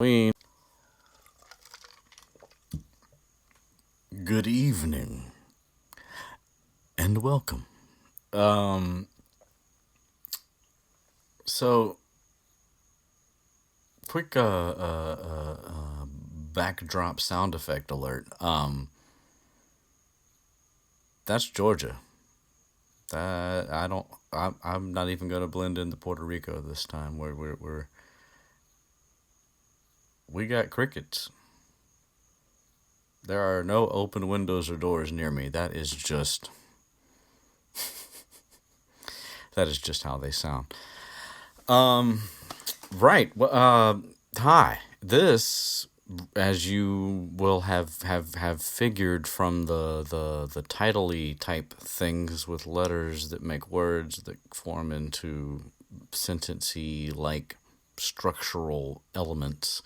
We Good evening and welcome. Um, so quick backdrop sound effect alert. That's Georgia. That I don't. I'm not even gonna blend into Puerto Rico this time. We got crickets. There are no open windows or doors near me. That is just how they sound. Um, right. Well, hi. This, as you will have figured from the title-y type things with letters that make words that form into sentency like structural elements.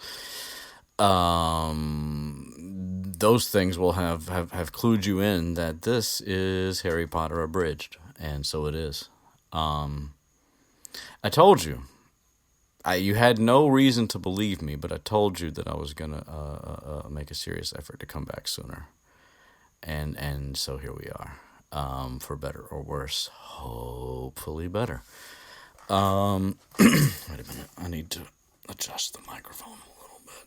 Those things will have clued you in that this is Harry Potter Abridged, and so it is. I told you. You had no reason to believe me, but I told you that I was gonna make a serious effort to come back sooner, and so here we are, for better or worse. Hopefully better. Wait a minute. I need to adjust the microphone a little bit.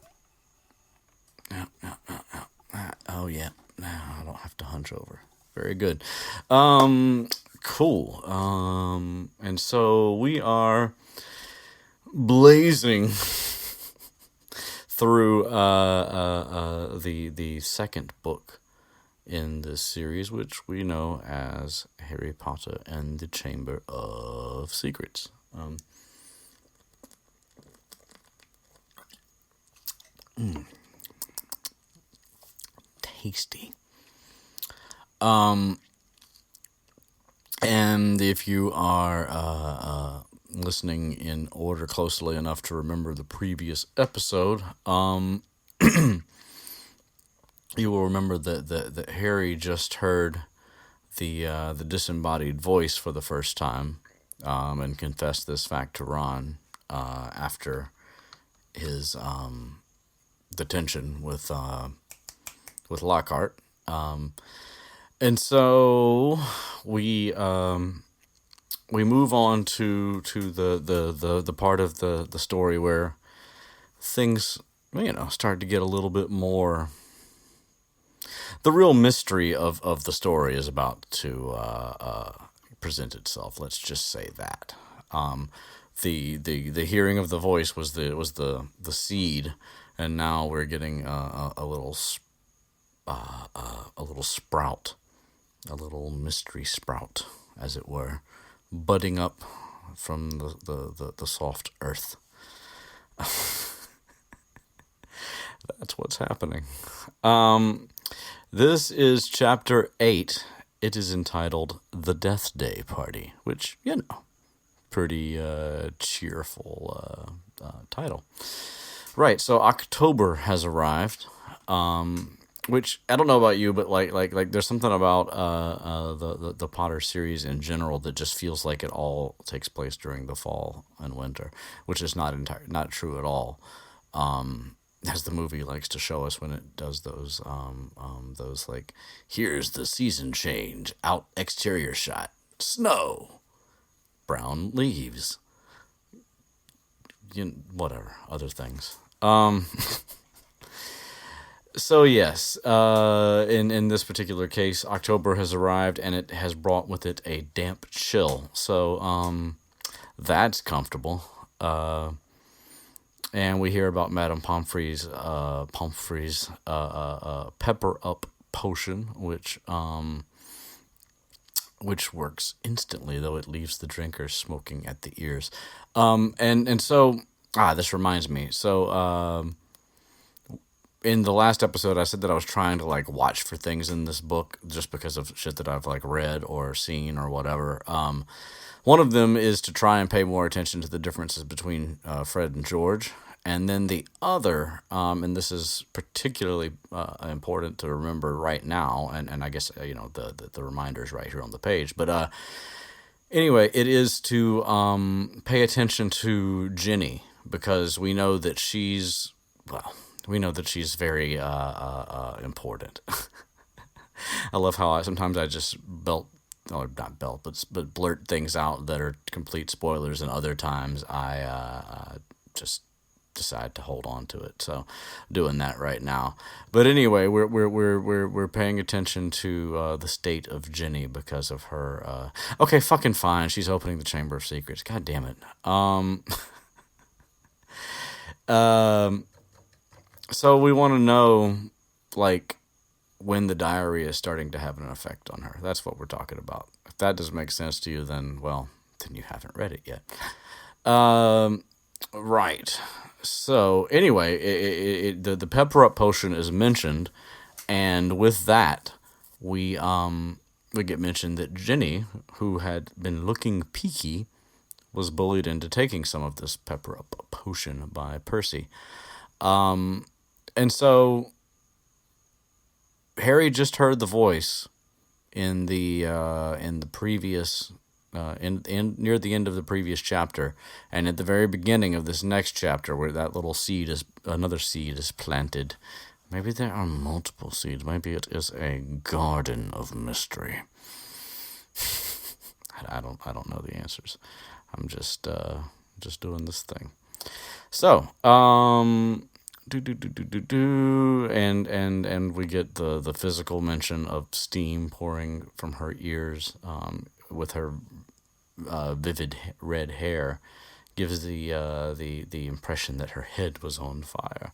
Oh yeah. Now I don't have to hunch over. Very good. Cool. And so we are blazing through the second book in this series, which we know as Harry Potter and the Chamber of Secrets. Tasty. And if you are listening in order closely enough to remember the previous episode, you will remember that Harry just heard the disembodied voice for the first time, and confessed this fact to Ron after his detention with Lockhart. And so we move on to the part of the story where things start to get a little bit more. The real mystery of the story is about to present itself. Let's just say that. The hearing of the voice was the seed, and now we're getting a little sprout, a little mystery sprout, as it were, budding up from the soft earth. That's what's happening. This is chapter 8. It is entitled The Deathday Party, which, pretty cheerful title. Right, so October has arrived. Which I don't know about you, but like there's something about the Potter series in general that just feels like it all takes place during the fall and winter, which is not true at all. As the movie likes to show us when it does those like, here's the season change, out exterior shot, snow, brown leaves, whatever other things. So yes, in this particular case, October has arrived, and it has brought with it a damp chill. So that's comfortable. And we hear about Madame Pomfrey's pepper up potion, which works instantly, though it leaves the drinker smoking at the ears. And so this reminds me. So in the last episode, I said that I was trying to watch for things in this book just because of shit that I've read or seen or whatever. One of them is to try and pay more attention to the differences between Fred and George. And then the other, and this is particularly important to remember right now, and I guess the reminder's right here on the page. But anyway, it is to pay attention to Ginny, because we know that she's well, we know that she's very important. I love how sometimes I just belt, or not belt, but blurt things out that are complete spoilers, and other times I just decide to hold on to it. So, doing that right now. But anyway, we're paying attention to the state of Ginny because of her. Okay, fucking fine. She's opening the Chamber of Secrets. God damn it. So we want to know, like, when the diary is starting to have an effect on her. That's what we're talking about. If that doesn't make sense to you, then, well, then you haven't read it yet. Right. So, anyway, the pepper up potion is mentioned, and with that, we get mentioned that Ginny, who had been looking peaky, was bullied into taking some of this pepper up potion by Percy. And so Harry just heard the voice in the previous in near the end of the previous chapter, and at the very beginning of this next chapter, where that little seed is another seed is planted. Maybe there are multiple seeds. Maybe it is a garden of mystery. I don't know the answers. I'm just doing this thing. So, and we get the physical mention of steam pouring from her ears, with her vivid red hair, gives the impression that her head was on fire,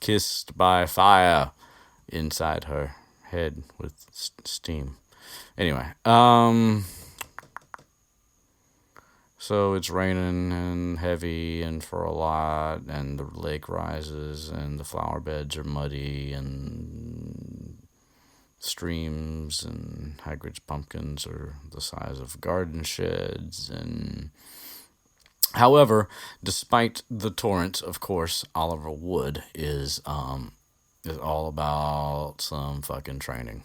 kissed by fire inside her head with steam. Anyway, so it's raining and heavy and for a lot, and the lake rises, and the flower beds are muddy, and streams and Hagrid's pumpkins are the size of garden sheds. And however, despite the torrent, of course, Oliver Wood is all about some fucking training.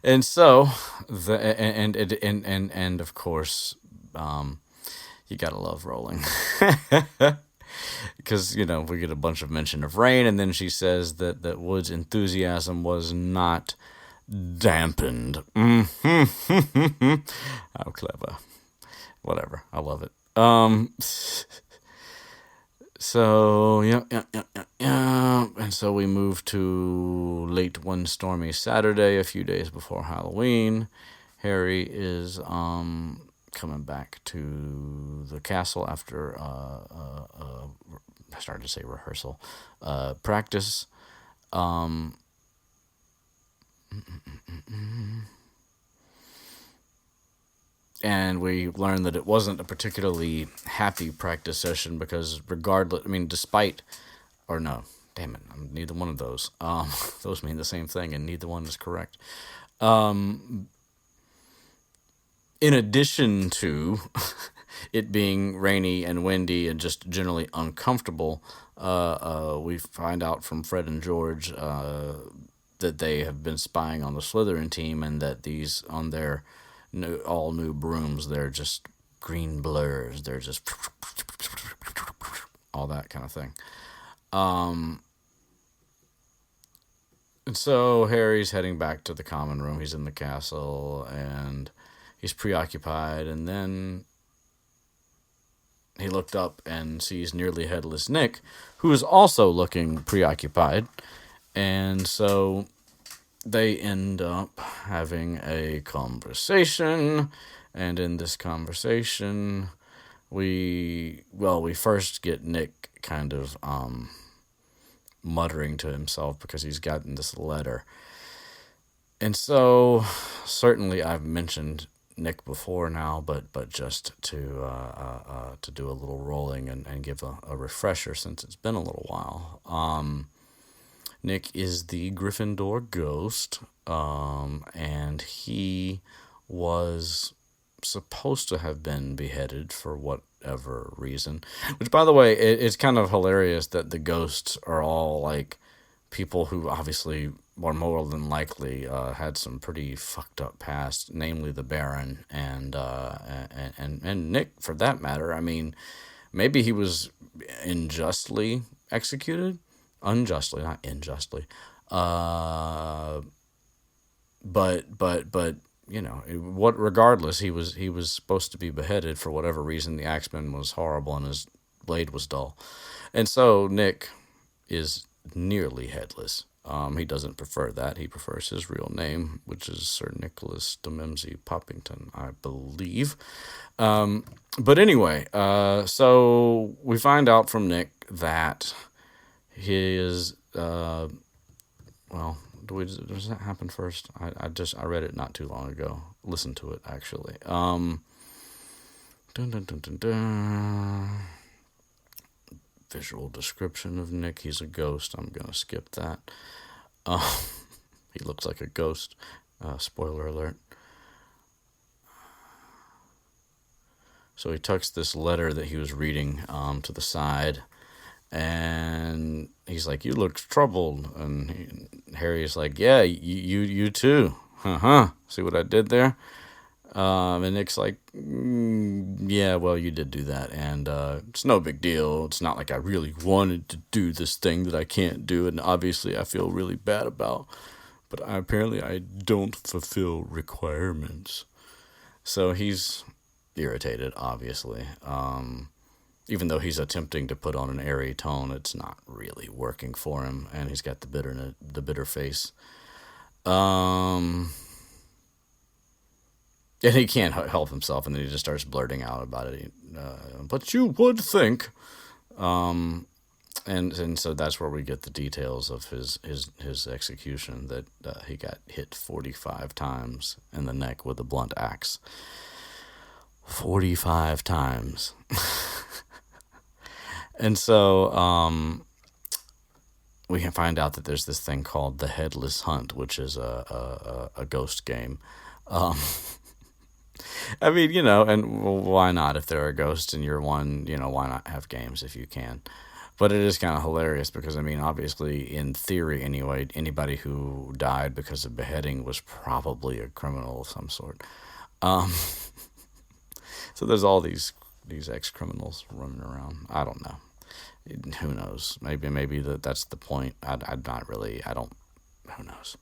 And so and of course, you gotta love Rowling. Because, we get a bunch of mention of rain, and then she says that Wood's enthusiasm was not dampened. How clever. Whatever. I love it. So, yeah. And so we move to late one stormy Saturday, a few days before Halloween. Harry is coming back to the castle after I started to say rehearsal, practice. And we learned that it wasn't a particularly happy practice session because despite, or no, damn it, neither one of those. Those mean the same thing, and neither one is correct. In addition to it being rainy and windy and just generally uncomfortable, we find out from Fred and George that they have been spying on the Slytherin team, and that these, on their all new brooms, they're just green blurs. They're just all that kind of thing. And so Harry's heading back to the common room. He's in the castle, and he's preoccupied, and then he looked up and sees nearly headless Nick, who is also looking preoccupied. And so they end up having a conversation, and in this conversation, we first get Nick kind of muttering to himself because he's gotten this letter. And so, certainly I've mentioned Nick before now, but just to do a little rolling and give a refresher, since it's been a little while. Nick is the Gryffindor ghost, and he was supposed to have been beheaded for whatever reason. Which, by the way, it's kind of hilarious that the ghosts are all like people who obviously, or more than likely, had some pretty fucked up past, namely the Baron and Nick, for that matter. I mean, maybe he was unjustly executed unjustly, not unjustly. But regardless, he was supposed to be beheaded for whatever reason. The axeman was horrible and his blade was dull, and so Nick is nearly headless. He doesn't prefer that. He prefers his real name, which is Sir Nicholas de Mimsy Poppington, I believe. But anyway, so we find out from Nick that his does that happen first? I read it not too long ago. Listened to it actually. Dun, dun, dun, dun, dun. Visual description of Nick. He's a ghost. I'm gonna skip that. He looks like a ghost. Spoiler alert. So he tucks this letter that he was reading to the side, and he's like, "You look troubled." And Harry's like, "Yeah, you too. See what I did there?" And Nick's like, "Yeah, well, you did do that, and it's no big deal. It's not like I really wanted to do this thing that I can't do, and obviously I feel really bad about, but apparently I don't fulfill requirements." So he's irritated, obviously. Even though he's attempting to put on an airy tone, it's not really working for him, and he's got the bitter face. And he can't help himself, and then he just starts blurting out about it. But you would think, and so that's where we get the details of his execution. That he got hit 45 times in the neck with a blunt axe. 45 times. And so we can find out that there's this thing called the Headless Hunt, which is a ghost game. I mean, and why not? If there are ghosts in year one, why not have games if you can? But it is kind of hilarious because, I mean, obviously, in theory anyway, anybody who died because of beheading was probably a criminal of some sort. So there's all these ex-criminals running around. I don't know. Who knows? Maybe that's the point. I'm not really. I don't. Who knows?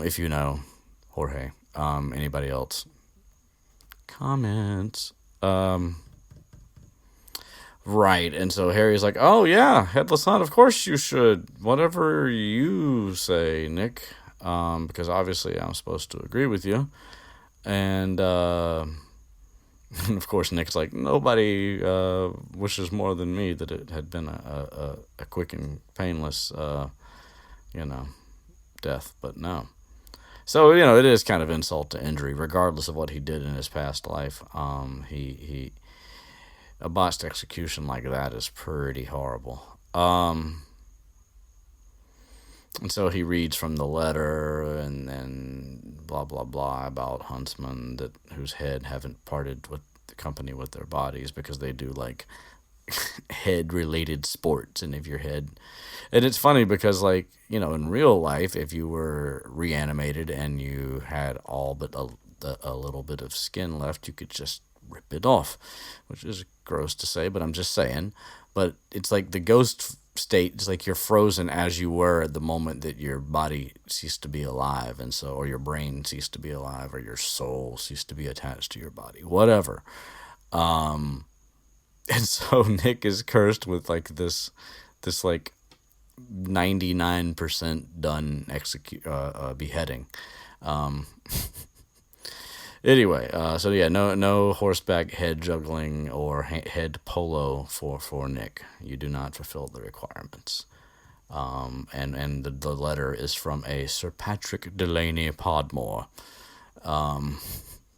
If you know, Jorge. Anybody else? Comments. Right, and so Harry's like, "Oh yeah, Headless Hunt. Of course you should. Whatever you say, Nick. Because obviously I'm supposed to agree with you." And of course Nick's like, "Nobody wishes more than me that it had been a quick and painless, death, but no." So, it is kind of insult to injury, regardless of what he did in his past life. A botched execution like that is pretty horrible. And so he reads from the letter and then blah, blah, blah about huntsmen whose head haven't parted with the company with their bodies because they do, like, head-related sports. And if your head... And it's funny because, like, in real life, if you were reanimated and you had all but a little bit of skin left, you could just rip it off, which is gross to say, but I'm just saying. But it's like the ghost state, it's like you're frozen as you were at the moment that your body ceased to be alive, and so, or your brain ceased to be alive, or your soul ceased to be attached to your body, whatever. And so Nick is cursed with like this like 99% done beheading. Anyway, so yeah, no horseback head juggling or head polo for Nick. You do not fulfill the requirements. And the letter is from a Sir Patrick Delaney Podmore.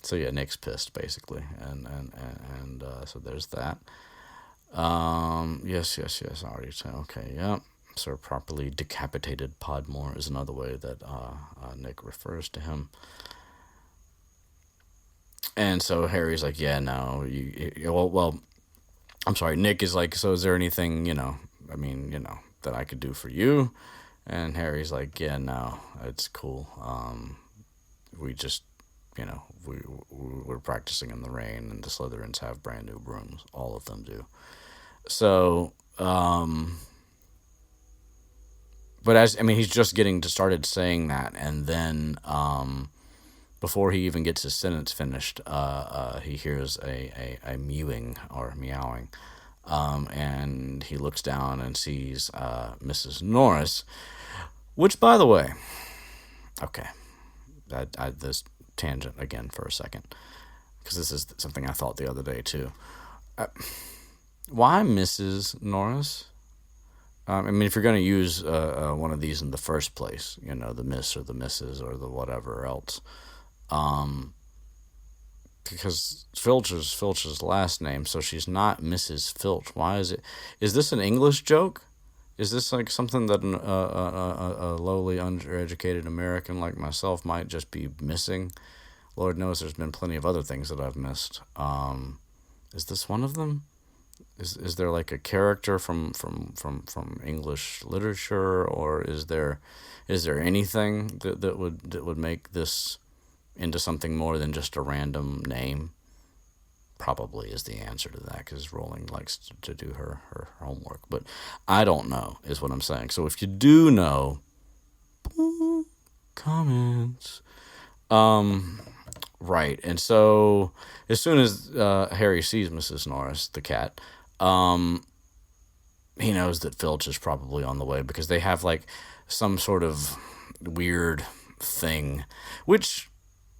So yeah, Nick's pissed basically, and so there's that. Yes. I already said okay. Yeah. Sir properly decapitated Podmore is another way that Nick refers to him. And so Harry's like, yeah, no, well, I'm sorry. Nick is like, so is there anything, that I could do for you? And Harry's like, yeah, no, it's cool. We just, we're practicing in the rain, and the Slytherins have brand new brooms. All of them do. So, but he's just getting started saying that, and then before he even gets his sentence finished, he hears a mewing or meowing, and he looks down and sees Mrs. Norris, which, by the way, okay, this tangent again for a second, because this is something I thought the other day too. Why Mrs. Norris? If you're going to use one of these in the first place, the Miss or the Mrs. or the whatever else, because Filch is Filch's last name, so she's not Mrs. Filch. Why is it? Is this an English joke? Is this like something that a lowly, undereducated American like myself might just be missing? Lord knows there's been plenty of other things that I've missed. Is this one of them? Is there like a character from English literature, or is there anything that would make this into something more than just a random name? Probably is the answer to that, because Rowling likes to do her homework, but I don't know is what I'm saying. So if you do know, comments. Right, and so as soon as Harry sees Mrs. Norris, the cat, he knows that Filch is probably on the way, because they have like some sort of weird thing, which,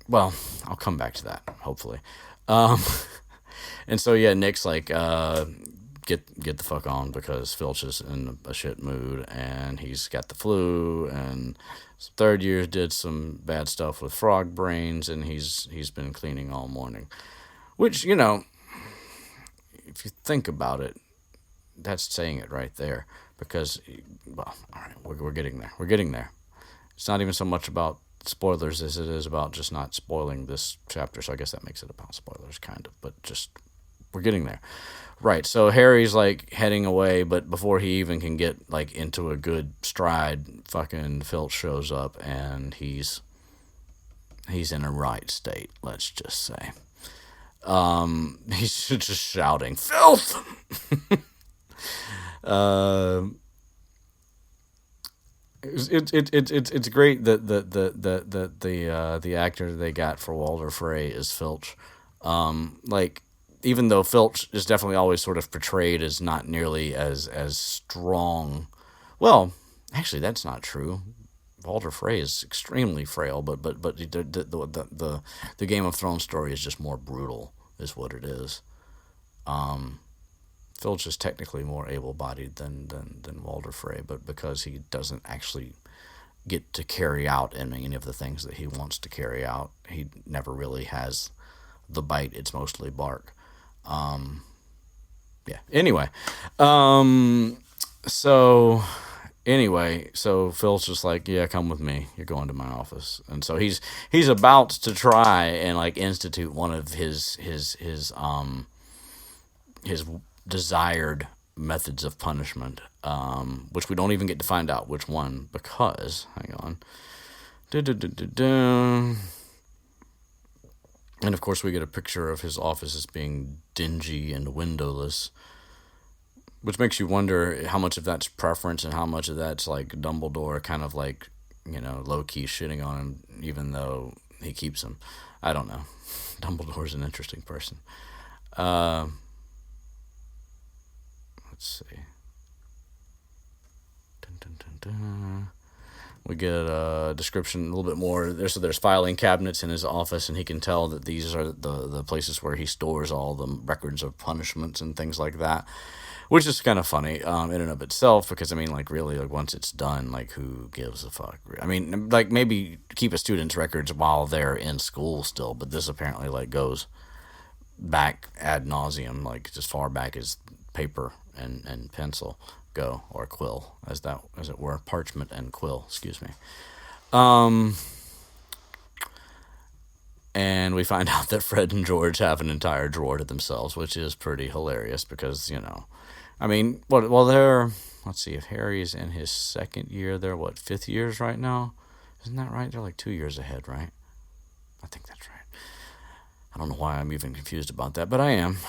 well, I'll come back to that hopefully. And so yeah, Nick's like, get the fuck on, because Filch is in a shit mood and he's got the flu, and third year did some bad stuff with frog brains, and he's been cleaning all morning, which, if you think about it, that's saying it right there, because, well, all right, we're getting there. We're getting there. It's not even so much about spoilers as it is about just not spoiling this chapter, so I guess that makes it about spoilers, kind of, but just, we're getting there. Right, so Harry's, like, heading away, but before he even can get, like, into a good stride, fucking Filch shows up, and he's in a right state, let's just say. He's just shouting, "Filth!" It's great that the actor they got for Walder Frey is Filch. Even though Filch is definitely always sort of portrayed as not nearly as strong. Well, actually, that's not true. Walder Frey is extremely frail, but the Game of Thrones story is just more brutal, is what it is. Filch is technically more able-bodied than Walder Frey, but because he doesn't actually get to carry out any of the things that he wants to carry out, he never really has the bite. It's mostly bark. Yeah. Anyway, so Phil's just like, yeah, come with me. You're going to my office. And so he's about to try and like institute one of his desired methods of punishment, which we don't even get to find out which one, because, hang on. And of course we get a picture of his office as being dingy and windowless, which makes you wonder how much of that's preference and how much of that's like Dumbledore kind of like, low-key shitting on him, even though he keeps him. I don't know. Dumbledore's an interesting person. Let's see. We get a description a little bit more. There's filing cabinets in his office, and he can tell that these are the places where he stores all the records of punishments and things like that, which is kind of funny in and of itself, because, really, once it's done, who gives a fuck? Maybe keep a student's records while they're in school still, but this apparently, goes back ad nauseum, as far back as paper and pencil go, or quill, as it were, parchment and quill, excuse me. And we find out that Fred and George have an entire drawer to themselves, which is pretty hilarious, because, let's see, if Harry's in his second year, they're, 5th years right now? Isn't that right? They're 2 years ahead, right? I think that's right. I don't know why I'm even confused about that, but I am.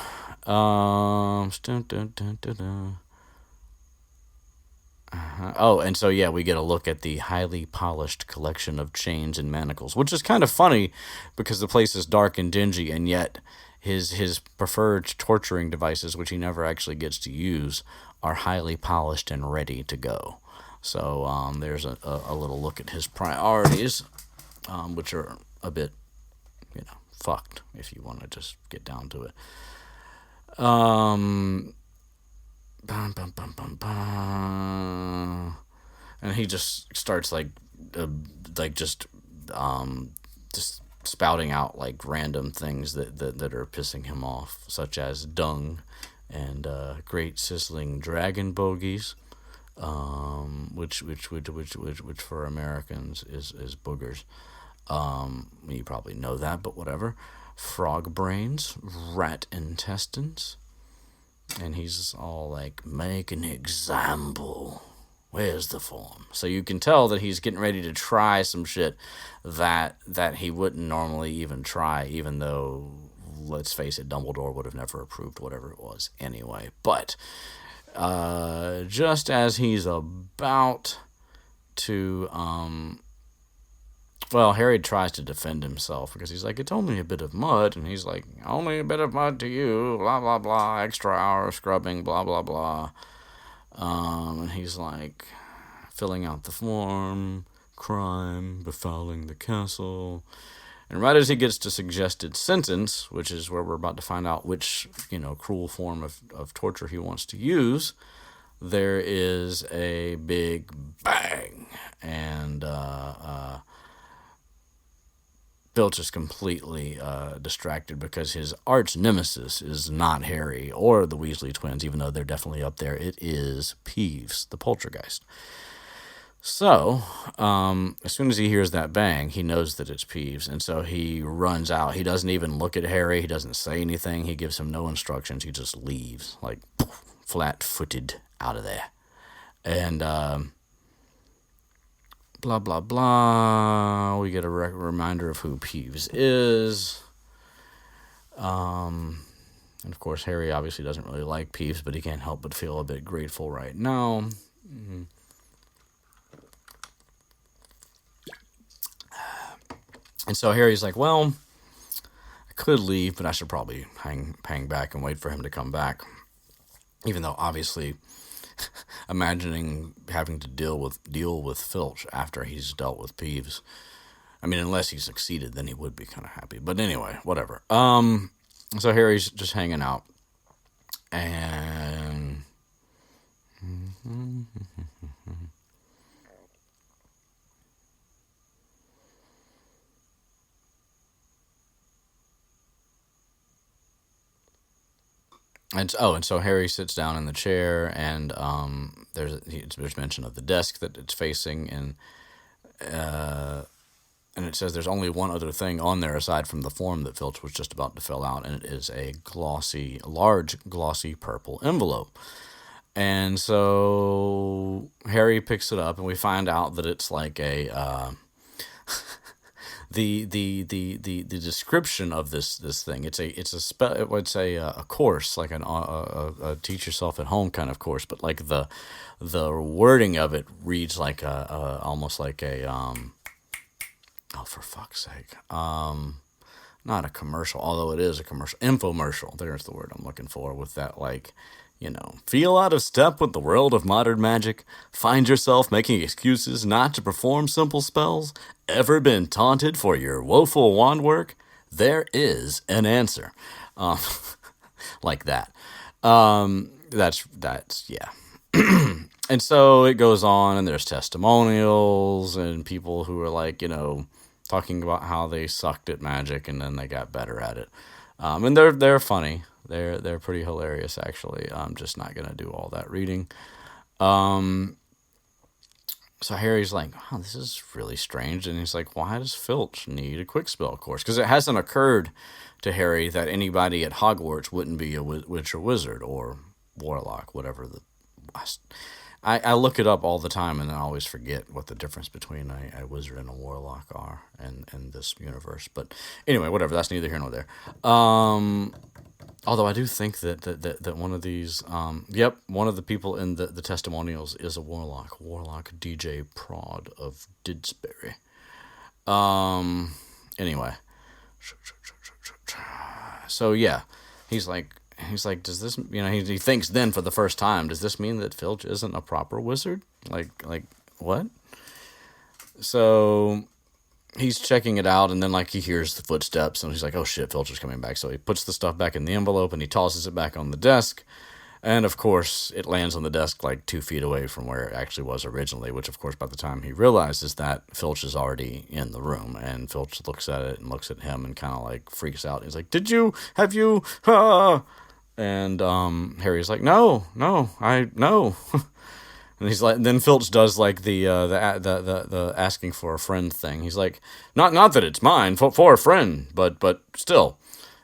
Oh, and so yeah, we get a look at the highly polished collection of chains and manacles, which is kind of funny because the place is dark and dingy, and yet his preferred torturing devices, which he never actually gets to use, are highly polished and ready to go. So there's a little look at his priorities, which are a bit, fucked if you want to just get down to it. Bum, bum, bum, bum, bum. And he just starts just spouting out like random things that are pissing him off, such as dung and great sizzling dragon bogies, which for Americans is boogers. You probably know that, but whatever. Frog brains, rat intestines. And he's all like, make an example. Where's the form? So you can tell that he's getting ready to try some shit that he wouldn't normally even try, even though, let's face it, Dumbledore would have never approved whatever it was anyway. But just as he's about to... Well, Harry tries to defend himself because he's like, it's only a bit of mud. And he's like, only a bit of mud to you, blah, blah, blah, extra hour of scrubbing, blah, blah, blah. And he's like, filling out the form, crime, befouling the castle. And right as he gets to suggested sentence, which is where we're about to find out which, cruel form of torture he wants to use, there is a big bang. And, Filch is completely distracted because his arch nemesis is not Harry or the Weasley twins, even though they're definitely up there. It is Peeves, the poltergeist. So, as soon as he hears that bang, he knows that it's Peeves, and so he runs out. He doesn't even look at Harry. He doesn't say anything. He gives him no instructions. He just leaves, like, flat-footed out of there. And, blah, blah, blah. We get a reminder of who Peeves is. And, of course, Harry obviously doesn't really like Peeves, but he can't help but feel a bit grateful right now. Mm-hmm. And so Harry's like, well, I could leave, but I should probably hang back and wait for him to come back. Even though, obviously... imagining having to deal with Filch after he's dealt with Peeves. I mean, unless he succeeded, then he would be kind of happy. But anyway, whatever. So Harry's just hanging out, and And so Harry sits down in the chair, and there's mention of the desk that it's facing, and it says there's only one other thing on there aside from the form that Filch was just about to fill out, and it is a large glossy purple envelope. And so Harry picks it up, and we find out that it's like a the description of this thing. It's a course, like a teach yourself at home kind of course, but like the wording of it reads like almost like a oh, for fuck's sake, not a commercial, although it is a commercial, infomercial. There's the word I'm looking for, with that, like, feel out of step with the world of modern magic? Find yourself making excuses not to perform simple spells? Ever been taunted for your woeful wand work? There is an answer. Like that. That's yeah. And so it goes on, and there's testimonials and people who are like, talking about how they sucked at magic and then they got better at it. And they're funny. They're pretty hilarious, actually. I'm just not gonna do all that reading. So Harry's like, oh, this is really strange. And he's like, why does Filch need a quick spell course? Because it hasn't occurred to Harry that anybody at Hogwarts wouldn't be a witch or wizard or warlock, whatever. I look it up all the time, and I always forget what the difference between a wizard and a warlock are in this universe. But anyway, whatever. That's neither here nor there. Although I do think that one of these, yep, one of the people in the testimonials is a warlock DJ Prod of Didsbury. Anyway, so yeah, he's like, does this, he thinks then for the first time, does this mean that Filch isn't a proper wizard? Like what? So he's checking it out, and then like he hears the footsteps, and he's like, oh shit, Filch is coming back. So he puts the stuff back in the envelope, and he tosses it back on the desk. And of course, it lands on the desk like 2 feet away from where it actually was originally, which of course, by the time he realizes that, Filch is already in the room. And Filch looks at it and looks at him and kind of like freaks out. He's like, have you, And Harry's like, no, I, no. And he's like, then Filch does like the asking for a friend thing. He's like, not that it's mine, for a friend, but still.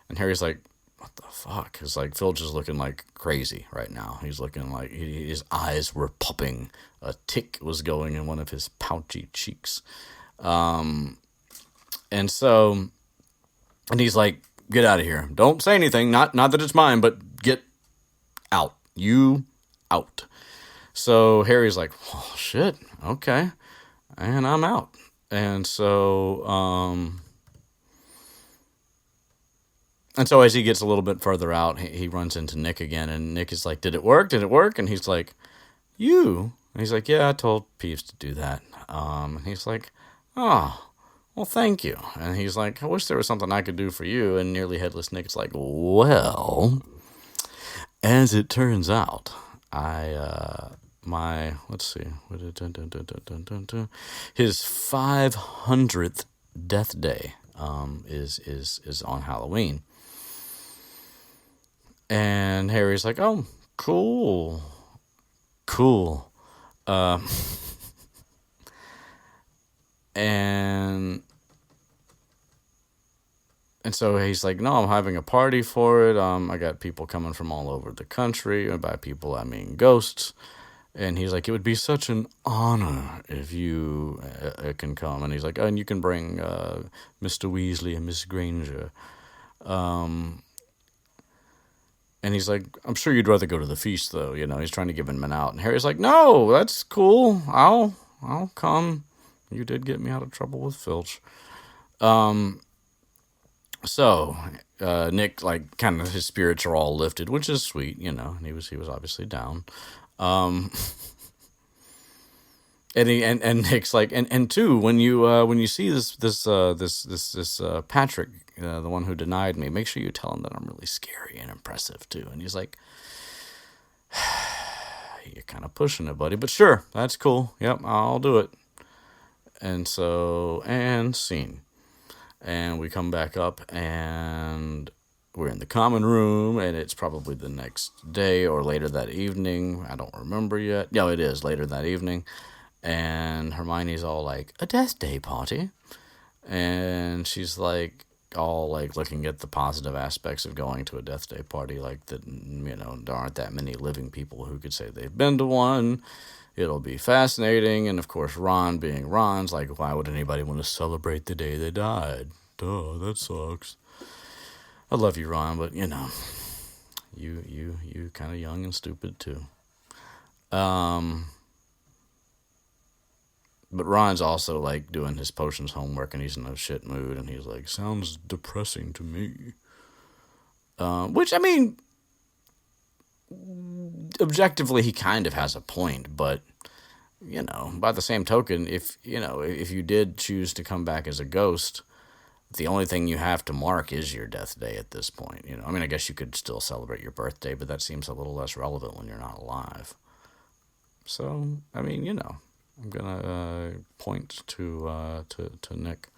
And Harry's like, what the fuck? It's like Filch is looking like crazy right now. He's looking like his eyes were popping. A tick was going in one of his pouchy cheeks. And he's like, get out of here. Don't say anything. Not that it's mine, but get out. You out. So Harry's like, oh, shit, okay, and I'm out. And so as he gets a little bit further out, he runs into Nick again, and Nick is like, did it work? And he's like, you? And he's like, yeah, I told Peeves to do that. And he's like, oh, well, thank you. And he's like, I wish there was something I could do for you. And nearly headless Nick is like, well, as it turns out, let's see, his 500th death day is on Halloween. And Harry's like, oh, cool. And so he's like, no, I'm having a party for it. I got people coming from all over the country. And by people, I mean ghosts. And he's like, it would be such an honor if you can come. And he's like, oh, and you can bring Mr. Weasley and Miss Granger. And he's like, I'm sure you'd rather go to the feast, though. He's trying to give him an out. And Harry's like, no, that's cool. I'll come. You did get me out of trouble with Filch. So Nick, like, kind of his spirits are all lifted, which is sweet, and he was obviously down. And Nick's like, and two, when you see this Patrick, the one who denied me, make sure you tell him that I'm really scary and impressive too. And he's like, you're kind of pushing it, buddy, but sure, that's cool. Yep, I'll do it. And so, and scene. And we come back up, and we're in the common room, and it's probably the next day or later that evening. I don't remember yet. Yeah, it is later that evening. And Hermione's all like, a death day party? And she's like, all like looking at the positive aspects of going to a death day party, like that, there aren't that many living people who could say they've been to one. It'll be fascinating. And of course, Ron being Ron's like, why would anybody want to celebrate the day they died? Duh, that sucks. I love you, Ron, but you kind of young and stupid too. But Ron's also like doing his potions homework, and he's in a shit mood, and he's like, sounds depressing to me. Which, I mean, objectively, he kind of has a point, but, by the same token, if you did choose to come back as a ghost, the only thing you have to mark is your death day at this point. I mean, I guess you could still celebrate your birthday, but that seems a little less relevant when you're not alive. So, I mean, I'm gonna point to Nick.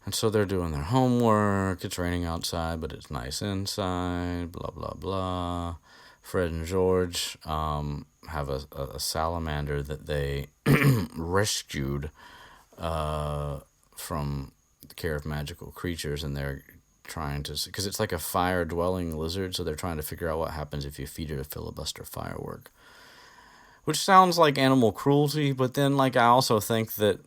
And so they're doing their homework. It's raining outside, but it's nice inside. Blah, blah, blah. Fred and George have a salamander that they rescued from the care of magical creatures, and they're trying to... Because it's like a fire-dwelling lizard, so they're trying to figure out what happens if you feed it a filibuster firework. which sounds like animal cruelty, but then like I also think that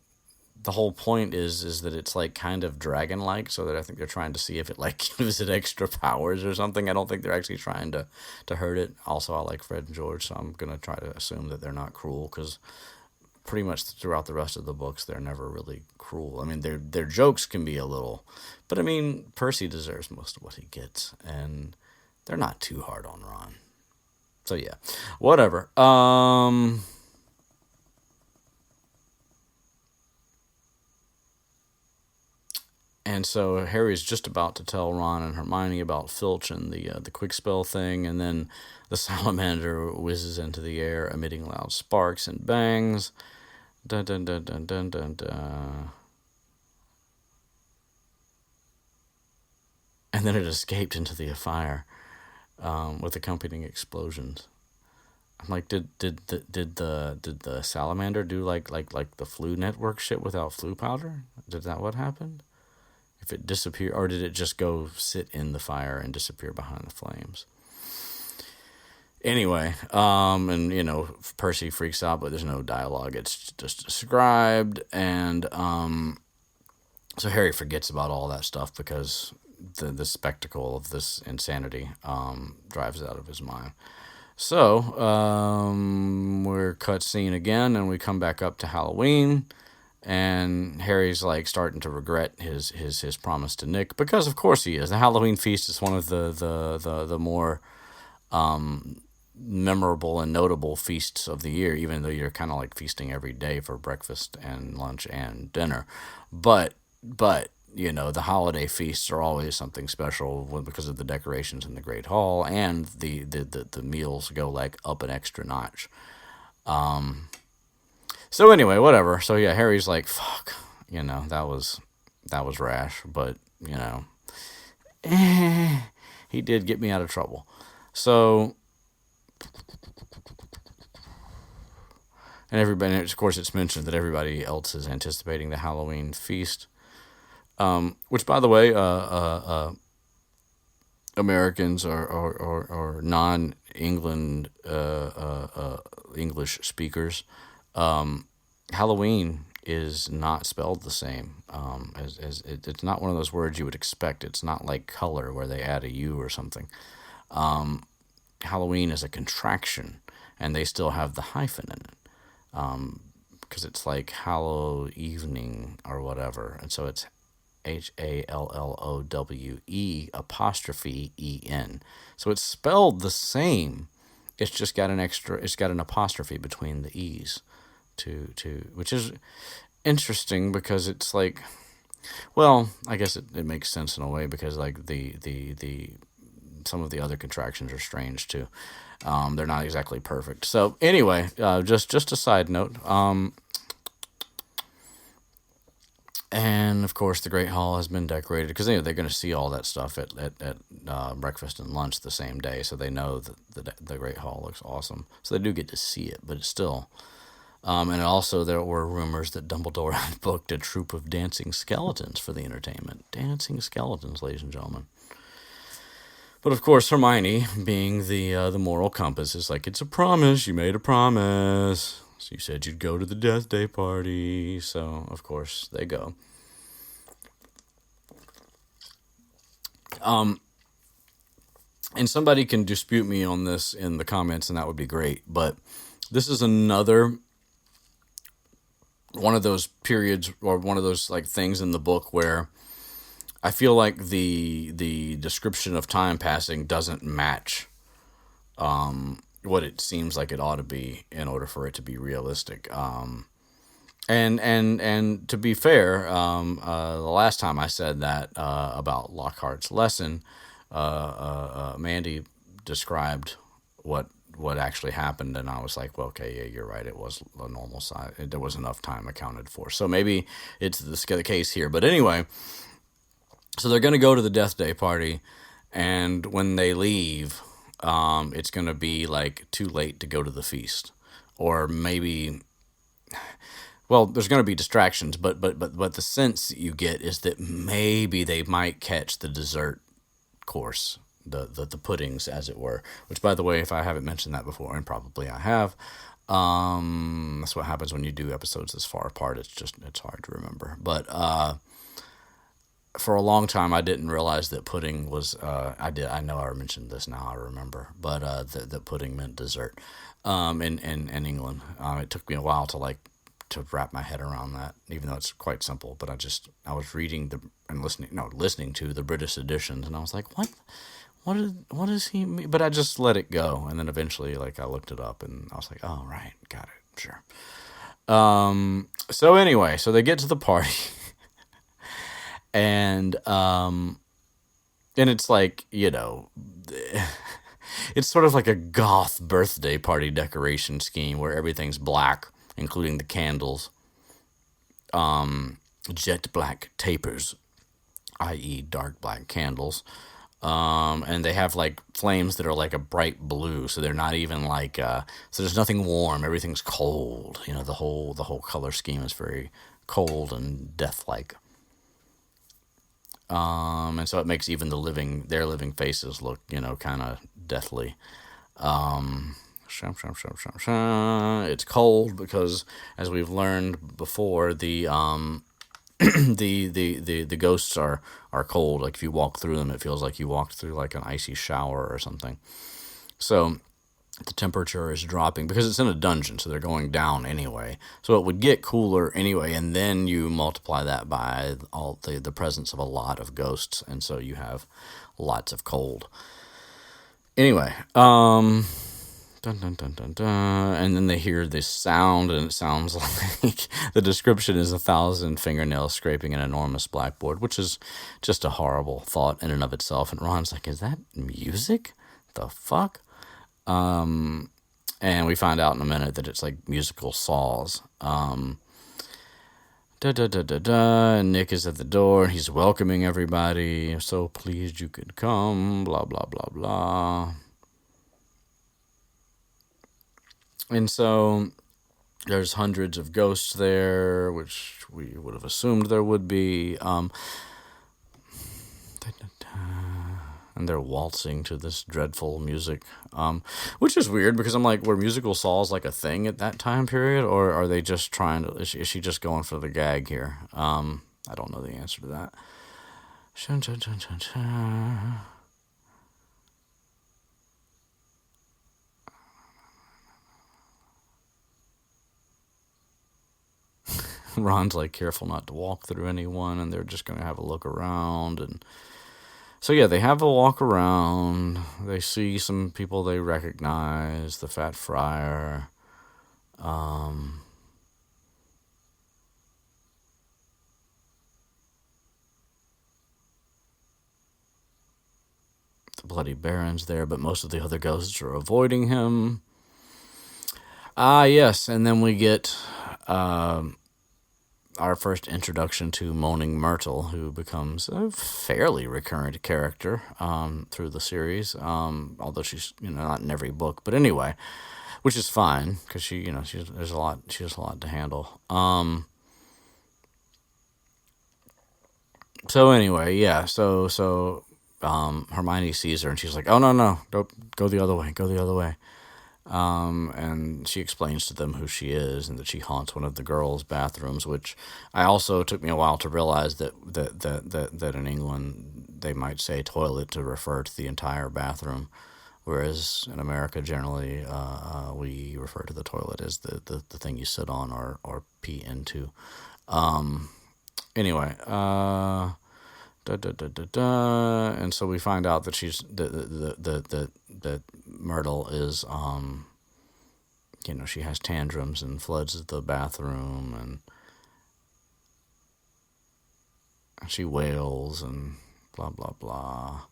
the whole point is that it's like kind of dragon like, so that I think they're trying to see if it like gives it extra powers or something. I don't think they're actually trying to hurt it. Also, I like Fred and George, so I'm gonna try to assume that they're not cruel, because pretty much throughout the rest of the books they're never really cruel. I mean, their jokes can be a little, but I mean, Percy deserves most of what he gets, and they're not too hard on Ron. So yeah, whatever. And so Harry's just about to tell Ron and Hermione about Filch and the quick spell thing, and then the salamander whizzes into the air, emitting loud sparks and bangs. Dun dun dun dun dun dun dun. And then it escaped into the fire, with accompanying explosions. I'm like, did the salamander do like the flu network shit without flu powder? Did that what happened? If it disappeared, or did it just go sit in the fire and disappear behind the flames? Anyway, and you know, Percy freaks out, but there's no dialogue. It's just described, and so Harry forgets about all that stuff because the spectacle of this insanity drives it out of his mind. So we're cut scene again, and we come back up to Halloween. And Harry's like starting to regret his promise to Nick, because of course he is. The Halloween feast is one of the more memorable and notable feasts of the year, even though you're kind of like feasting every day for breakfast and lunch and dinner. But you know, the holiday feasts are always something special because of the decorations in the Great Hall, and the meals go like up an extra notch. So anyway, whatever. So yeah, Harry's like, fuck, you know, that was rash, but you know, he did get me out of trouble. So, and everybody, of course, it's mentioned that everybody else is anticipating the Halloween feast, which, by the way, Americans or non-England English speakers, Halloween is not spelled the same. It's not one of those words you would expect. It's not like color where they add a U or something. Halloween is a contraction, and they still have the hyphen in it, because it's like Hallow Evening or whatever, and so it's HALLOWE'. So it's spelled the same. It's just got an apostrophe between the E's. Which is interesting, because it's like, well, I guess it makes sense in a way, because like the some of the other contractions are strange too. They're not exactly perfect. So anyway, just a side note. And of course, the Great Hall has been decorated, because they're going to see all that stuff at breakfast and lunch the same day, so they know that the Great Hall looks awesome. So they do get to see it, but it's still. And also, there were rumors that Dumbledore had booked a troupe of dancing skeletons for the entertainment. Dancing skeletons, ladies and gentlemen. But of course, Hermione, being the moral compass, is like, it's a promise. You made a promise. So you said you'd go to the Deathday party. So, of course, they go. And somebody can dispute me on this in the comments, and that would be great. But this is another one of those periods, or one of those like things in the book where I feel like the description of time passing doesn't match what it seems like it ought to be in order for it to be realistic. And to be fair, the last time I said that about Lockhart's lesson, Mandy described what actually happened, and I was like, well, okay, yeah, you're right, it was a normal size, there was enough time accounted for, so maybe it's the case here. But anyway, so they're going to go to the Deathday party, and when they leave, it's going to be like too late to go to the feast, or maybe, well, there's going to be distractions, but the sense that you get is that maybe they might catch the dessert course, the puddings, as it were, which, by the way, if I haven't mentioned that before, and probably I have, That's what happens when you do episodes this far apart. It's hard to remember. But for a long time, I didn't realize that pudding was. I know I mentioned this now. I remember, but that pudding meant dessert. In England, it took me a while to wrap my head around that, even though it's quite simple. But I was reading listening to the British editions, and I was like, what does he mean? But I just let it go, and then eventually, I looked it up, and I was like, oh right, got it, sure. So anyway, so they get to the party, and it's it's sort of like a goth birthday party decoration scheme where everything's black, including the candles, jet black tapers, i.e., dark black candles. And they have flames that are like a bright blue, so they're not even so there's nothing warm. Everything's cold. The whole color scheme is very cold and death-like. And so it makes even their living faces look, kind of deathly. It's cold because, as we've learned before, the the ghosts are cold. Like if you walk through them, it feels like you walked through an icy shower or something. So the temperature is dropping because it's in a dungeon, so they're going down anyway. So it would get cooler anyway, and then you multiply that by all the presence of a lot of ghosts, and so you have lots of cold. Anyway, dun dun dun dun dun, and then they hear this sound, and it sounds like the description is 1,000 fingernails scraping an enormous blackboard, which is just a horrible thought in and of itself. And Ron's like, "Is that music? The fuck?" And we find out in a minute that it's like musical saws. Da da da da da. And Nick is at the door. He's welcoming everybody. I'm so pleased you could come. Blah blah blah blah. And so there's hundreds of ghosts there, which we would have assumed there would be. And they're waltzing to this dreadful music, which is weird because I'm like, were musical saws like a thing at that time period, or are they just trying to? Is she just going for the gag here? I don't know the answer to that. Ron's careful not to walk through anyone, and they're just going to have a look around. And so yeah, they have a walk around. They see some people they recognize, the Fat Friar. The Bloody Baron's there, but most of the other ghosts are avoiding him. Yes, and then we get our first introduction to Moaning Myrtle, who becomes a fairly recurrent character through the series, although she's not in every book. But anyway, which is fine because she has a lot to handle. So anyway, yeah. So Hermione sees her and she's like, "Oh no, don't go the other way. Go the other way." And she explains to them who she is and that she haunts one of the girls' bathrooms, which I also took me a while to realize that in England they might say toilet to refer to the entire bathroom, whereas in America generally we refer to the toilet as the thing you sit on or pee into. Anyway, and so we find out that she's that Myrtle is she has tantrums and floods the bathroom, and she wails and blah blah blah.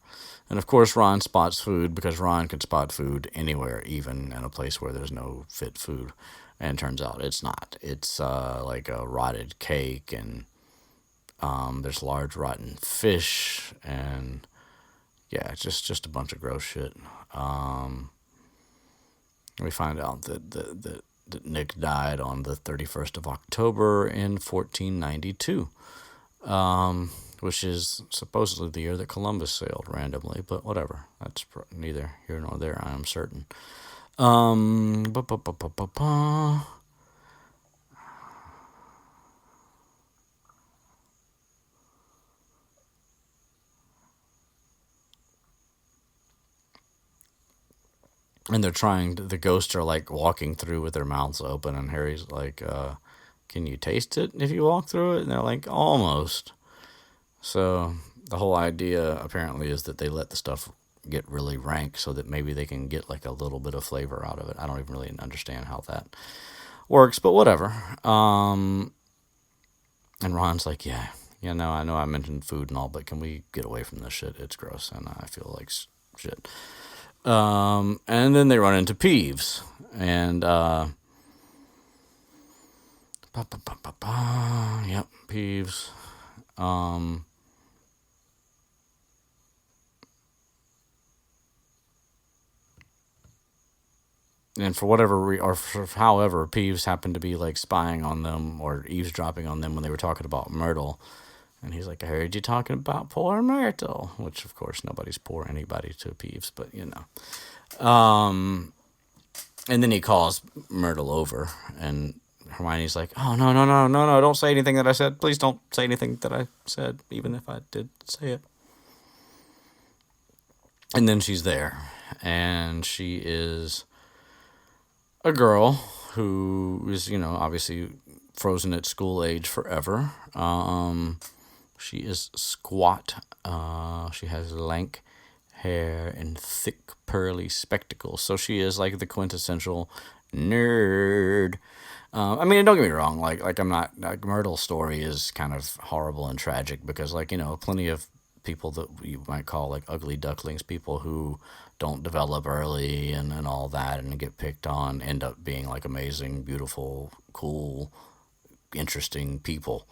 And of course Ron spots food because Ron can spot food anywhere, even in a place where there's no fit food. And it turns out it's not. It's like a rotted cake, and there's large rotten fish, and yeah, it's just a bunch of gross shit. We find out that Nick died on the 31st of October in 1492, which is supposedly the year that Columbus sailed randomly, but whatever. That's neither here nor there, I am certain. Ba, ba, ba, ba, ba, ba. And the ghosts are like walking through with their mouths open, and Harry's like, can you taste it if you walk through it? And they're like, almost. So the whole idea apparently is that they let the stuff get really rank so that maybe they can get like a little bit of flavor out of it. I don't even really understand how that works, but whatever. And Ron's like, yeah, no, I know I mentioned food and all, but can we get away from this shit? It's gross, and I feel like shit. And then they run into Peeves, and yep, Peeves. And for whatever or for however, Peeves happened to be like spying on them or eavesdropping on them when they were talking about Myrtle. And he's like, I heard you talking about poor Myrtle, which of course nobody's poor anybody to Peeves, but you know. And then he calls Myrtle over, and Hermione's like, oh, no, don't say anything that I said. Please don't say anything that I said, even if I did say it. And then she's there, and she is a girl who is, obviously frozen at school age forever. She is squat. She has lank hair and thick pearly spectacles. So she is like the quintessential nerd. I mean, don't get me wrong. Like I'm not. Like Myrtle's story is kind of horrible and tragic because, plenty of people that you might call like ugly ducklings, people who don't develop early and all that and get picked on, end up being like amazing, beautiful, cool, interesting people.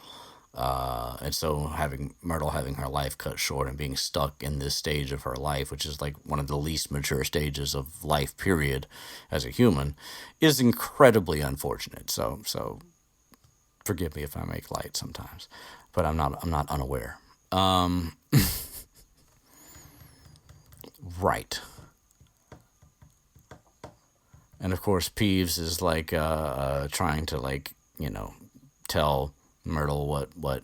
And so having Myrtle having her life cut short and being stuck in this stage of her life, which is like one of the least mature stages of life, period, as a human, is incredibly unfortunate. So forgive me if I make light sometimes, but I'm not unaware. Right. And of course, Peeves is like trying to tell Myrtle what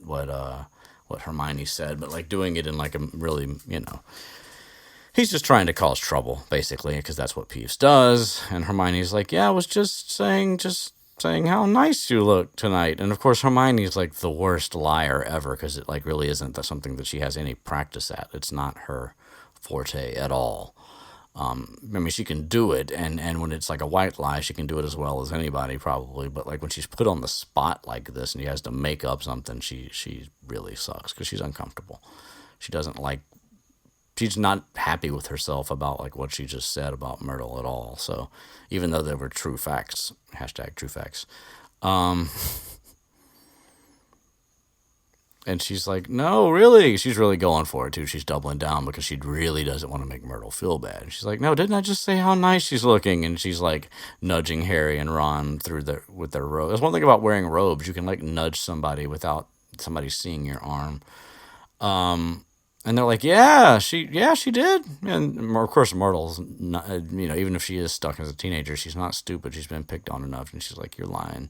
Hermione said, but like doing it in like a really he's just trying to cause trouble basically because that's what Peeves does. And Hermione's like, yeah, I was just saying how nice you look tonight. And of course, Hermione's like the worst liar ever because it like really isn't something that she has any practice at. It's not her forte at all. I mean, she can do it, and when it's like a white lie, she can do it as well as anybody probably. But like when she's put on the spot like this, and she has to make up something, she really sucks because she's uncomfortable. She doesn't like. She's not happy with herself about like what she just said about Myrtle at all. So even though they were true facts, hashtag true facts. And she's like, no, really? She's really going for it, too. She's doubling down because she really doesn't want to make Myrtle feel bad. And she's like, no, didn't I just say how nice she's looking? And she's like nudging Harry and Ron with their robes. There's one thing about wearing robes. You can like nudge somebody without somebody seeing your arm. And they're like, yeah, she did. And of course, Myrtle's not, even if she is stuck as a teenager, she's not stupid. She's been picked on enough. And she's like, you're lying.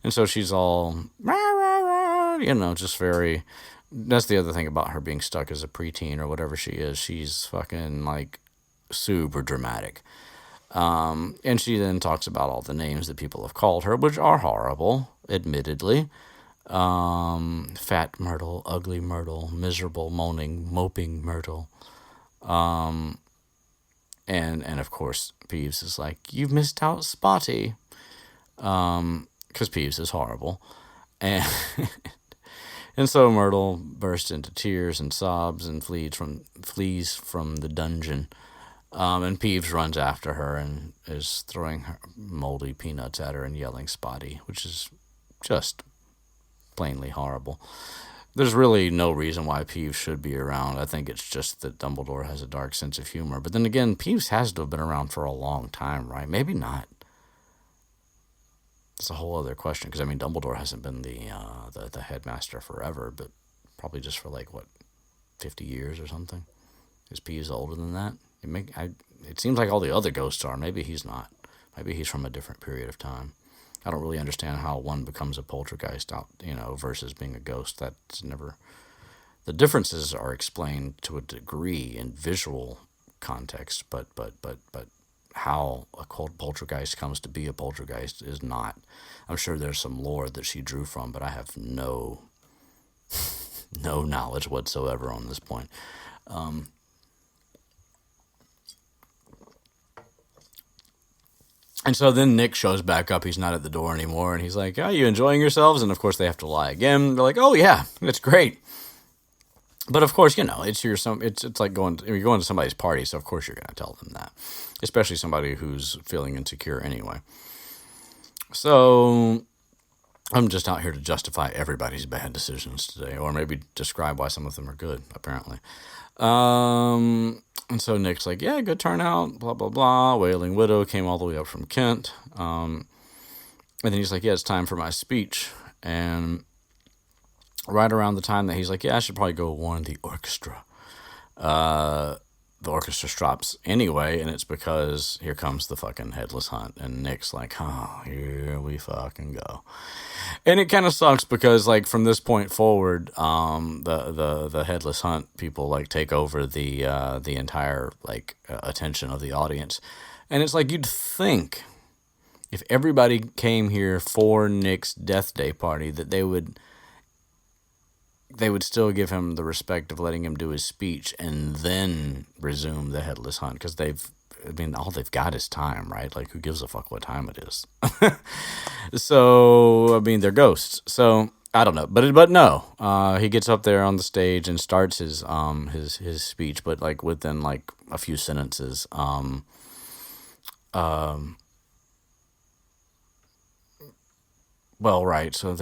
And so she's all, rah, rah, rah, just very. That's the other thing about her being stuck as a preteen or whatever she is. She's fucking like super dramatic. And she then talks about all the names that people have called her, which are horrible, admittedly. Fat Myrtle, ugly Myrtle, miserable, moaning, moping Myrtle. And of course, Peeves is like, you've missed out Spotty. Because Peeves is horrible. And and so Myrtle bursts into tears and sobs and flees from the dungeon. And Peeves runs after her and is throwing her moldy peanuts at her and yelling Spotty, which is just plainly horrible. There's really no reason why Peeves should be around. I think it's just that Dumbledore has a dark sense of humor. But then again, Peeves has to have been around for a long time, right? Maybe not. It's a whole other question because I mean Dumbledore hasn't been the headmaster forever, but probably just for like what 50 years or something. Is Peeves older than that? It seems like all the other ghosts are. Maybe he's not. Maybe he's from a different period of time. I don't really understand how one becomes a poltergeist out, versus being a ghost. That's never. The differences are explained to a degree in visual context, but how a poltergeist comes to be a poltergeist is not. I'm sure there's some lore that she drew from, but I have no knowledge whatsoever on this point. And so then Nick shows back up. He's not at the door anymore, and he's like, "Are you enjoying yourselves?" And of course they have to lie again. They're like, "Oh yeah, it's great." But of course, it's like you're going to somebody's party, so of course you're going to tell them that, especially somebody who's feeling insecure anyway. So I'm just out here to justify everybody's bad decisions today, or maybe describe why some of them are good, apparently. And so Nick's like, "Yeah, good turnout, blah, blah, blah. Wailing Widow came all the way up from Kent." And then he's like, "Yeah, it's time for my speech." And right around the time that he's like, "Yeah, I should probably go warn the orchestra," the orchestra stops anyway, and it's because here comes the fucking Headless Hunt, and Nick's like, "Oh, here we fucking go." And it kind of sucks because, like, from this point forward, the Headless Hunt people, like, take over the entire, like, attention of the audience. And it's like, you'd think if everybody came here for Nick's Deathday party that they would still give him the respect of letting him do his speech and then resume the Headless Hunt, because all they've got is time, right? Like, who gives a fuck what time it is? So, they're ghosts. So, I don't know. But no. He gets up there on the stage and starts his speech, but, like, within, like, a few sentences, well, right, so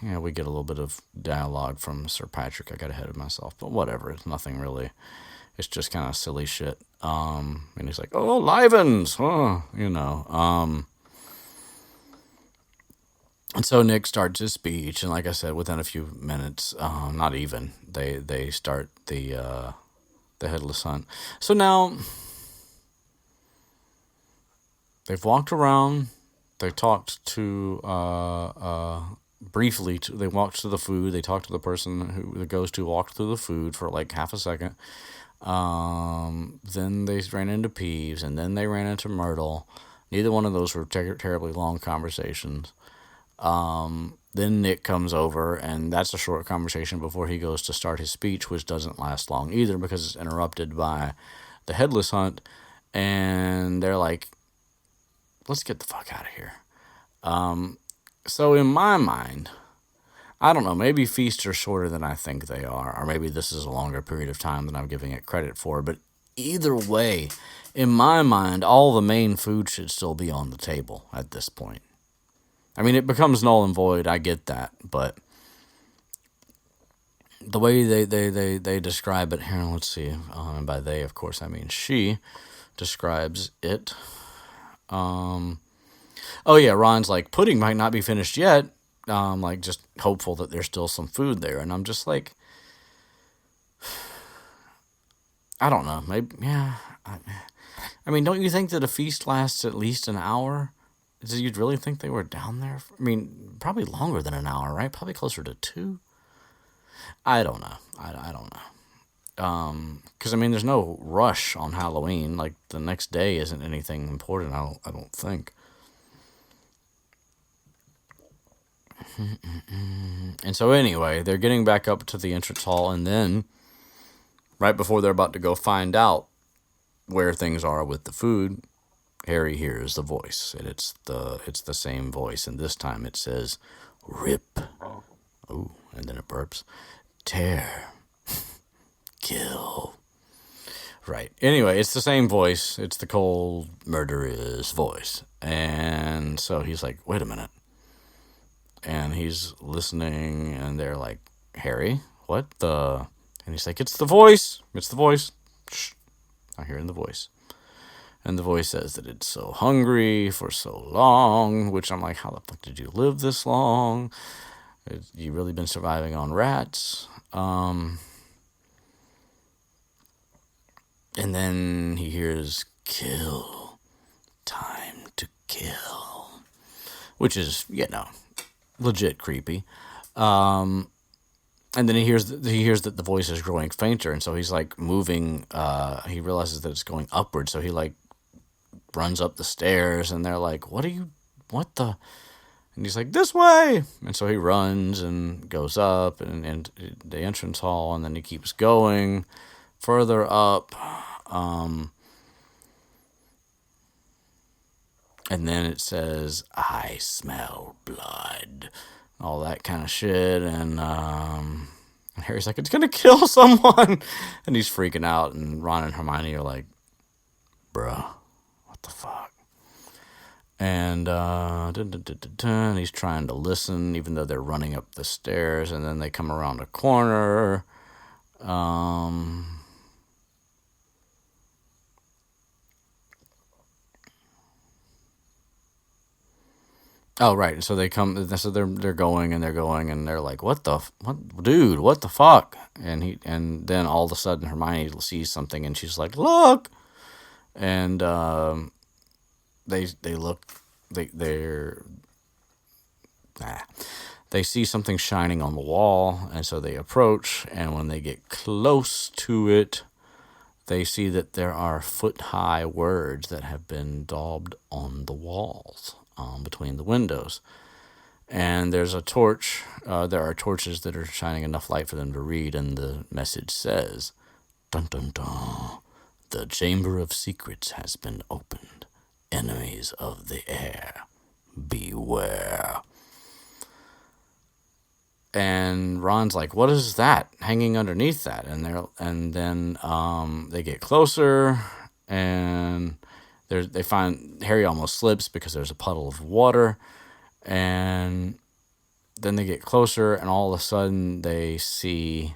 we get a little bit of dialogue from Sir Patrick. I got ahead of myself, but whatever. It's nothing really. It's just kind of silly shit. And he's like, "Oh, Livens," And so Nick starts his speech, and like I said, within a few minutes, not even, they start the Headless Hunt. So now, they've walked around. They talked to, briefly, they walked to the food. They talked to the person the ghost who walked through the food for like half a second. Then they ran into Peeves, and then they ran into Myrtle. Neither one of those were terribly long conversations. Then Nick comes over, and that's a short conversation before he goes to start his speech, which doesn't last long either because it's interrupted by the Headless Hunt, and they're like, "Let's get the fuck out of here." So in my mind, I don't know, maybe feasts are shorter than I think they are, or maybe this is a longer period of time than I'm giving it credit for, but either way, in my mind, all the main food should still be on the table at this point. It becomes null and void, I get that, but the way they describe it here, let's see, and by they, of course, I mean she describes it. Oh yeah, Ron's like, "Pudding might not be finished yet." Like, just hopeful that there's still some food there, and I'm just like, I don't know, maybe, yeah. Don't you think that a feast lasts at least an hour? Did you really think they were down there? Probably longer than an hour, right? Probably closer to 2. I don't know. I don't know. Because there's no rush on Halloween. Like, the next day isn't anything important. I don't think. And so anyway, they're getting back up to the entrance hall, and then right before they're about to go find out where things are with the food, Harry hears the voice, and it's the same voice, and this time it says, "Rip." Ooh, and then it burps. "Tear." "Kill." Right. Anyway, it's the same voice. It's the cold, murderous voice. And so he's like, "Wait a minute." And he's listening, and they're like, "Harry, what the?" And he's like, "It's the voice. It's the voice." Shh. I'm hearing the voice. And the voice says that it's so hungry for so long, which I'm like, how the fuck did you live this long? You really been surviving on rats? And then he hears, "Kill. Time to kill. Which is, legit creepy. And then he hears that the voice is growing fainter, and so he's like moving. He realizes that it's going upward, so he like runs up the stairs, and they're like, what the? And he's like, this way! And so he runs and goes up and the entrance hall, and then he keeps going further up. And then it says, I smell blood. All that kind of shit. And Harry's like, it's going to kill someone. And he's freaking out. And Ron and Hermione are like, bruh, what the fuck? And he's trying to listen, even though they're running up the stairs. And then they come around a corner. Oh, right. So they come. So they're going and they're like, what, dude? What the fuck? And then all of a sudden Hermione sees something and she's like, look. And they look. They see something shining on the wall, and so they approach. And when they get close to it, they see that there are foot-high words that have been daubed on the walls. Between the windows, and there's a torch. There are torches that are shining enough light for them to read, and the message says, dun dun dun, the Chamber of Secrets has been opened. Enemies of the air, beware. And Ron's like, what is that hanging underneath that? And then they get closer, and they find Harry almost slips because there's a puddle of water, and then they get closer, and all of a sudden they see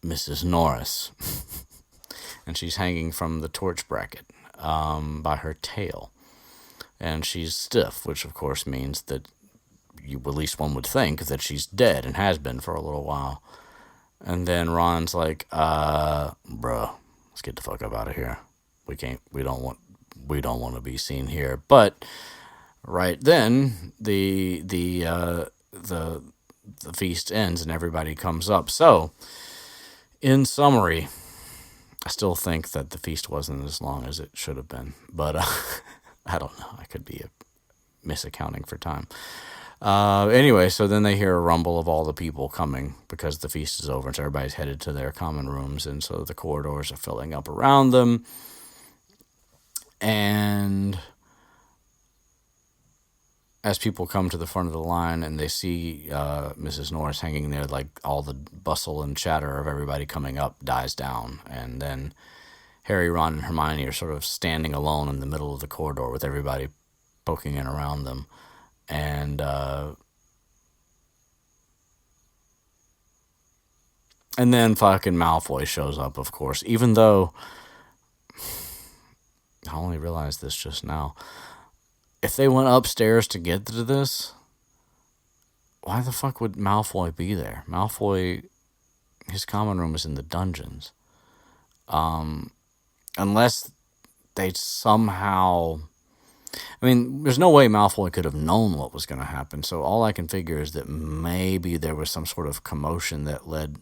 Mrs. Norris, and she's hanging from the torch bracket by her tail, and she's stiff, which of course means that at least one would think that she's dead and has been for a little while. And then Ron's like, bruh, let's get the fuck up out of here. We don't want to be seen here. But right then the feast ends and everybody comes up. So in summary, I still think that the feast wasn't as long as it should have been, but I don't know. I could be misaccounting for time. Anyway, so then they hear a rumble of all the people coming because the feast is over, and so everybody's headed to their common rooms, and so the corridors are filling up around them. And as people come to the front of the line and they see Mrs. Norris hanging there, like all the bustle and chatter of everybody coming up dies down. And then Harry, Ron, and Hermione are sort of standing alone in the middle of the corridor with everybody poking in around them. And then fucking Malfoy shows up, of course, even though I only realized this just now. If they went upstairs to get to this, why the fuck would Malfoy be there? Malfoy, his common room is in the dungeons. Unless they somehow... I mean, there's no way Malfoy could have known what was going to happen, so all I can figure is that maybe there was some sort of commotion that led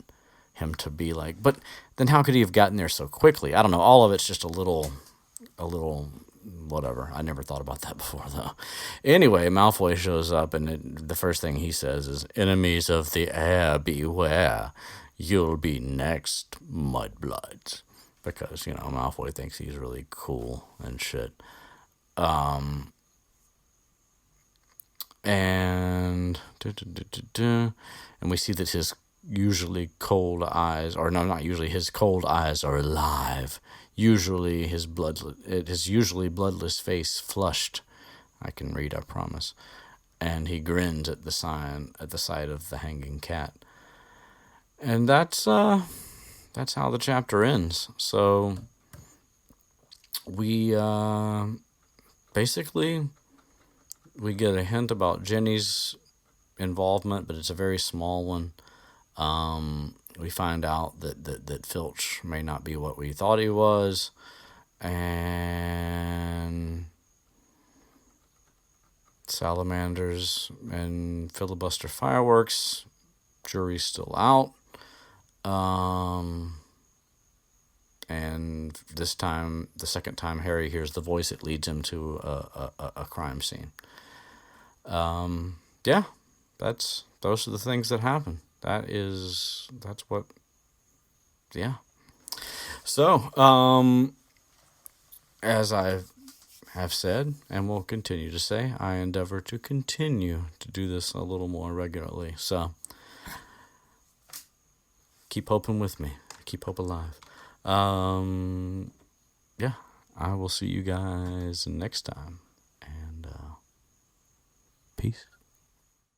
him to be like... But then how could he have gotten there so quickly? I don't know. All of it's just a little whatever. I never thought about that before, though. Anyway, Malfoy shows up, and the first thing he says is, enemies of the air, beware. You'll be next, mudbloods. Because, Malfoy thinks he's really cool and shit. And we see that his usually cold eyes, or no, not usually, his cold eyes are alive. Usually his usually bloodless face flushed. I can read, I promise. And he grins at the sight of the hanging cat. And that's how the chapter ends. So we basically we get a hint about Jenny's involvement, but it's a very small one. We find out that Filch may not be what we thought he was, and salamanders and filibuster fireworks. Jury's still out. And this time, the second time Harry hears the voice, it leads him to a crime scene. Yeah, those are the things that happen. That's what, yeah. So, as I have said and will continue to say, I endeavor to continue to do this a little more regularly. So, keep hoping with me. Keep hope alive. Yeah, I will see you guys next time. And peace.